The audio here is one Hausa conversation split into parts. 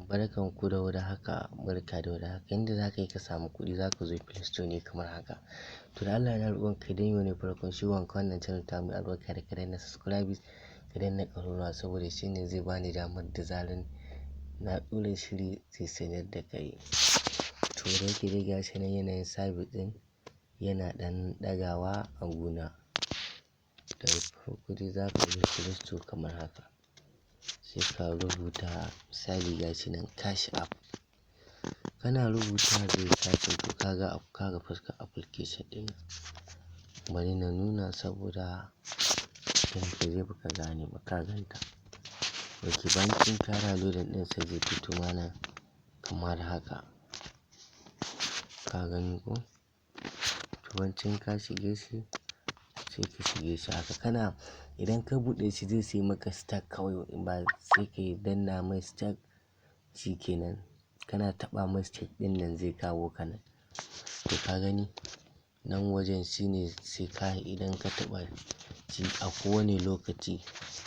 Barkan ku da haka, barka da haka. Yanda za ka yi ka samu kuɗi za ka zo Play Store ne kamar haka. To da Allah ina roƙon ka idan yau ne farkon shigowan ka wannan channel ta mu albarka da ka danna subscribe ka danna ƙararrawa saboda shi ne zai bani damar da zaran na ɗora shiri zai sanar da kai. To da yake dai gashi nan yanayin sabis ɗin yana ɗan ɗagawa a guna. Da farko dai za ka zo Play Store kamar haka. Sai ka rubuta misali gashi nan cash app. Kana rubuta zai tashi to kaga fuskar application ɗin. Bari na nuna saboda idan ka je baka gane ba ka ganta. Ok bankin kara loading ɗin sai zai fito mana kamar haka. Ka gani ko? To wancan ka shige shi sai ka shige shi haka. Kana idan ka buɗe shi zai sai maka start kawai ba sai ka yi danna mai start shikenan. Kana taɓa mai start ɗin nan zai kawo ka nan. To ka gani nan wajen shine sai ka idan ka taɓa shi a kowane lokaci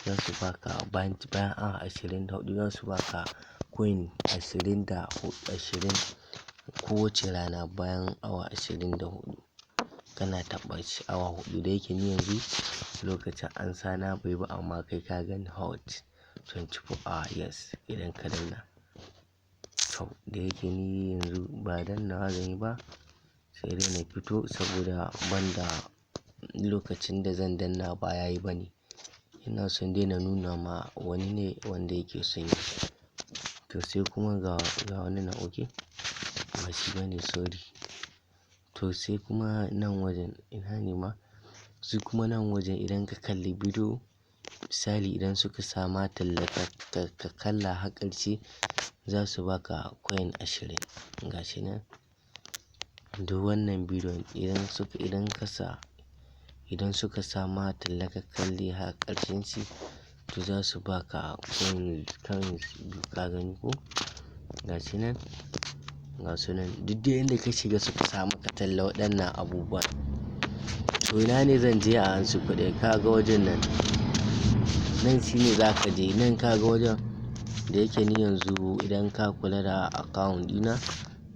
za su baka bayan awa 24 za su baka coin 20 kowace rana bayan awa 24. Kana taɓa shi awa 4 da yake ni yanzu lokacin ansa na bai ba amma kai ka gani hot 24 hours yes idan ka danna. To da yake ni yanzu ba dannawa zan yi ba sai dai na fito saboda banda lokacin da zan danna ba yayi bane. Ina son dai na nuna ma wani ne wanda yake son yi. To sai kuma ga wani na ok ba shi bane sorry. To sai kuma nan wajen ina ne ma? Sai kuma nan wajen idan ka kalli bidiyo misali idan suka sama talla ka kalla har ƙarshe za su baka coin 20 gashi nan. Duk wannan bidiyon idan suka sama talla ka kalli har ƙarshen shi to za su baka coins biyu ka gani ko? Gashi nan gasu nan duk dai inda ka shiga suka sa maka talla waɗannan abubuwan. To ina ne zan je a ansa kuɗi ka ga wajen nan. Nan shine za ka je nan ka ga wajen da yake ni yanzu idan ka kula da account ɗina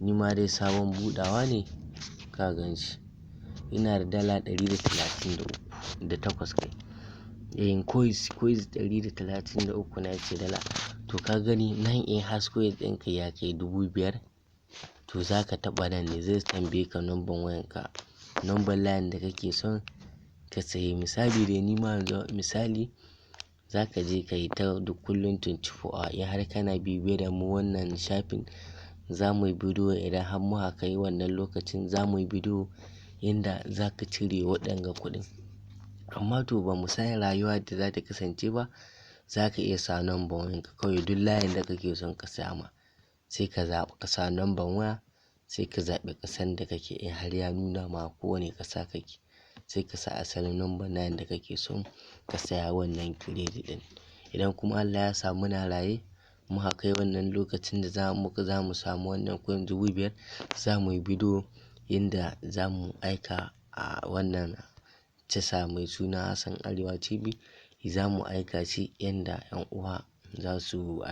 ni ma dai sabon buɗawa ne ka gan shi. Ina da dala 133 kai. Coins 133 na ce dala. To ka gani nan in has coins ɗinka ya kai 5000 to za ka taɓa nan ne zai tambaye ka number wayanka. Number line da kake son ka sayi misali dai ni ma yanzu misali za ka je ka yi ta duk kullum 24 hours in har kana bibiye da mu wannan shafin za muyi bidiyo idan har muka kai wannan lokacin za muyi bidiyo inda za ka cire waɗanga kuɗin. Amma to ba mu san rayuwa da za ta kasance ba za ka iya sa number wayanka kawai duk layin da kake son ka sama sai ka zaɓa ka sa number waya sai ka zaɓi ƙasan da kake in har ya nuna ma ko wane ƙasa kake sai ka sa asalin number line da kake son ka saya wannan credit ɗin. Idan kuma Allah ya sa muna raye muka kai wannan lokacin da za mu samu wannan coin 5000 za muyi bidiyo inda za mu aika a wannan tasha mai suna Hassan Arewa TV za mu aika shi yanda ƴan uwa za su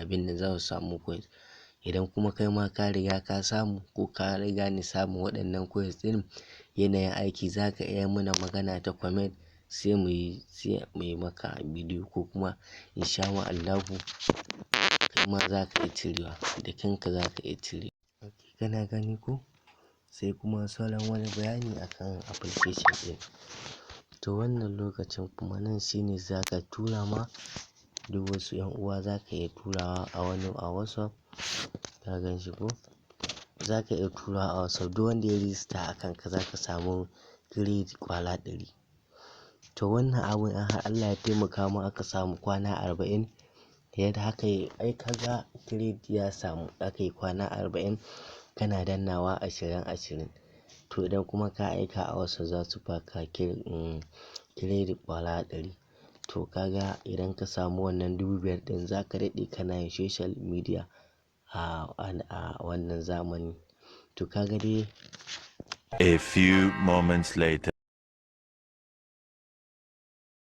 samu coins. Idan kuma kai ma ka riga ka samu ko ka riga ni samun waɗannan coins ɗin yanayin aiki za ka iya mana magana ta comment sai muyi maka bidiyo ko kuma in sha ma Allahu kai ma za ka iya cirewa da kanka za ka iya cire. Ok kana gani ko? Sai kuma sauran wani bayani akan application ɗin. To wannan lokacin kuma nan shine za ka tura ma duk wasu ƴan uwa za ka iya turawa a WhatsApp ka gan shi ko? Za ka iya turawa a WhatsApp duk wanda ya register akan ka za ka samu credit kwala 100. To wannan abun in har Allah ya taimaka mu aka samu kwana 40 yadda haka ai ka ga credit ya samu aka yi kwana 40 kana dannawa 20. To idan kuma ka aika a WhatsApp za su baka credit kwala 100. To ka ga idan ka samu wannan 5000 ɗin za ka daɗe kana yin social media a wannan zamani. To ka ga dai A few moments later.